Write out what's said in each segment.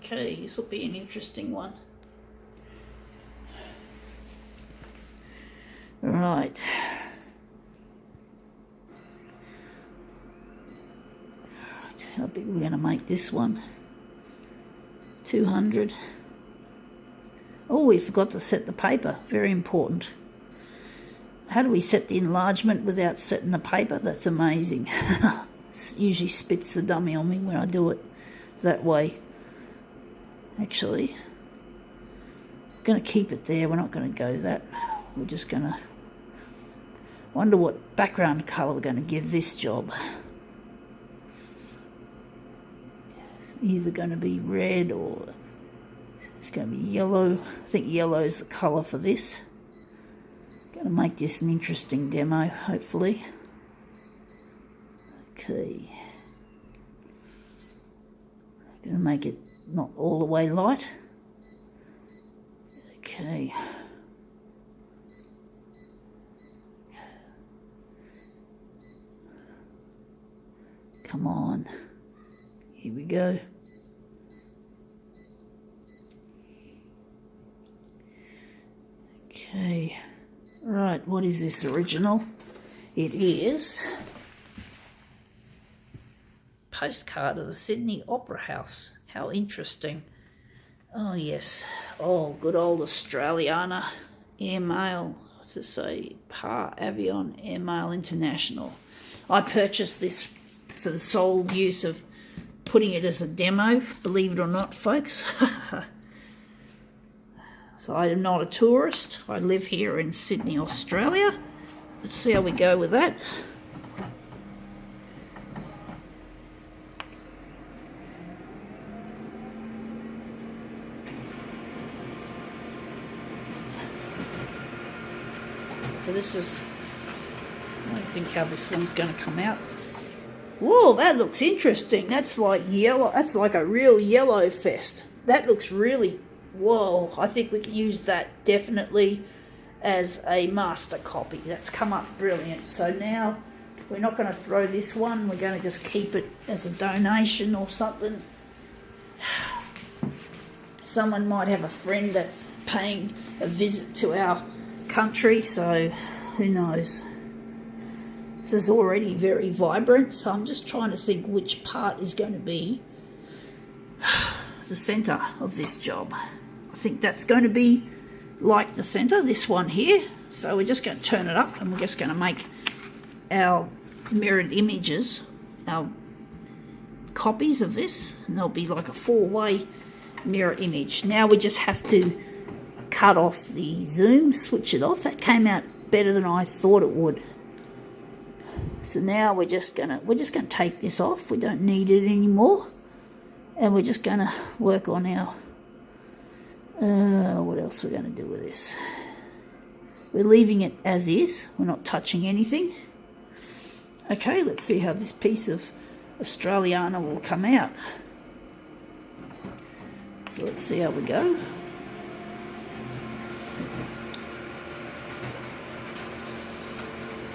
Okay, this will be an interesting one. Right. How big are we going to make this one? 200. Oh, we forgot to set the paper. Very important. How do we set the enlargement without setting the paper? That's amazing. Usually spits the dummy on me when I do it that way. Actually, I'm going to keep it there. We're not going to go that. We're just going to wonder what background colour we're going to give this job. It's either going to be red or it's going to be yellow. I think yellow is the colour for this. Going to make this an interesting demo, hopefully. Okay. Going to make it not all the way light. Okay. Come on. Here we go. Okay. Right, what is this original? It is postcard of the Sydney Opera House. How interesting. Oh yes. Oh, good old Australiana airmail. What's it say? Par Avion Airmail International. I purchased this for the sole use of putting it as a demo, believe it or not, folks. So I am not a tourist. I live here in Sydney, Australia. Let's see how we go with that. So this is, I don't think how this one's going to come out. Whoa, that looks interesting. That's like yellow. That's like a real yellow fest. That looks really, whoa. I think we can use that definitely as a master copy. That's come up brilliant. So now we're not going to throw this one. We're going to just keep it as a donation or something. Someone might have a friend that's paying a visit to our country, so who knows. This is already very vibrant, so I'm just trying to think which part is going to be the centre of this job. I think that's going to be like the centre, this one here. So we're just going to turn it up and we're just going to make our mirrored images, our copies of this, and there'll be like a 4-way mirror image. Now we just have to cut off the zoom, switch it off. That came out better than I thought it would. So now we're just gonna take this off. We don't need it anymore, and we're just gonna work on our what else we're gonna do with this. We're leaving it as is. We're not touching anything. Okay, let's see how this piece of Australiana will come out. So let's see how we go.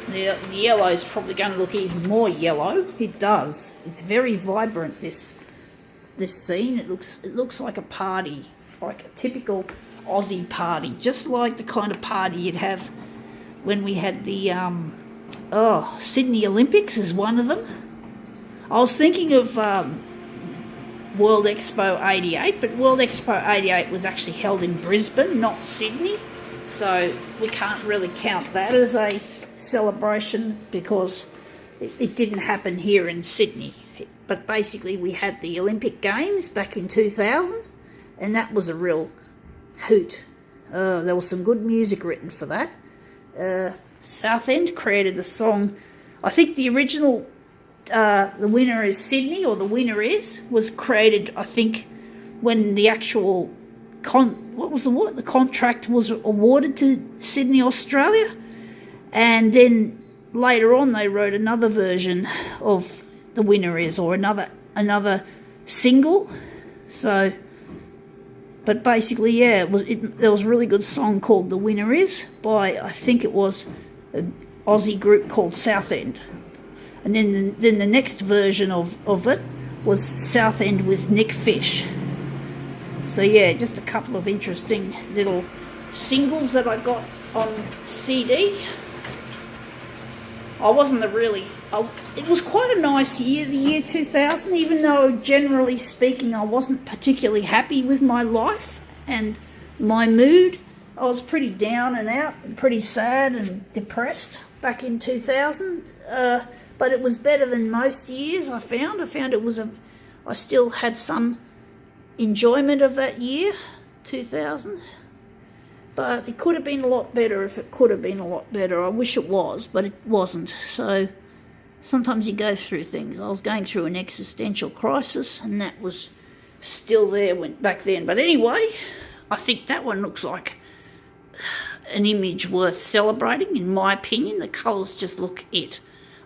The yellow is probably going to look even more yellow. It does. It's very vibrant, this scene. It looks like a party, like a typical Aussie party, just like the kind of party you'd have when we had the Sydney Olympics is one of them. I was thinking of World Expo 88, but World Expo 88 was actually held in Brisbane, not Sydney, so we can't really count that as a celebration because it didn't happen here in Sydney. But basically we had the Olympic Games back in 2000 and that was a real hoot. There was some good music written for that. Southend created the song. I think the original The Winner is Sydney, or The Winner Is, was created, I think, when the actual the contract was awarded to Sydney, Australia. And then later on they wrote another version of The Winner Is, or another single. So, but basically, yeah, there was a really good song called The Winner Is by, I think it was an Aussie group called Southend. And then the next version of it was Southend with Nick Fish. So yeah, just a couple of interesting little singles that I got on CD. I wasn't it was quite a nice year, the year 2000, even though generally speaking I wasn't particularly happy with my life and my mood. I was pretty down and out and pretty sad and depressed back in 2000, but it was better than most years. I found I still had some enjoyment of that year, 2000. But it could have been a lot better if it could have been a lot better. I wish it was, but it wasn't. So sometimes you go through things. I was going through an existential crisis, and that was still there back then. But anyway, I think that one looks like an image worth celebrating, in my opinion. The colours just look it.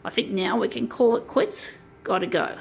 I think now we can call it quits. Gotta go.